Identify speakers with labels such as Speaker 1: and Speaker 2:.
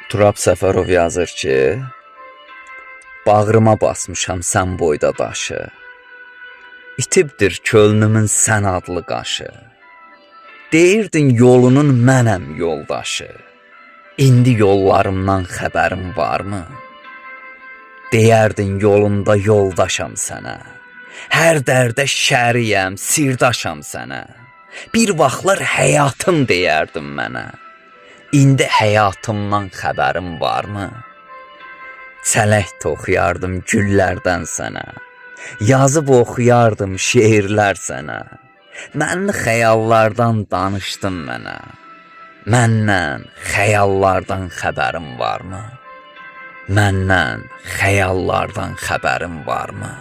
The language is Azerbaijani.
Speaker 1: Turab Səfərov yazır ki, bağrıma basmışam sən boyda daşı, itibdir könlümün sən adlı qaşı. Deyirdin yolunun mənəm yoldaşı, indi yollarımdan xəbərin varmı? Deyərdin yolunda yoldaşam sənə, hər dərdə şəriyəm, sirdaşam sənə. Bir vaxtlar həyatım deyərdin mənə, indi həyatımdan xəbərin varmı? Çələk toxuyardım güllərdən sənə, yazıb oxuyardım şeirlər sənə. Mənli xəyallardan danışdın mənə, məndən xəyallardan xəbərin varmı? Məndən xəyallardan xəbərin varmı?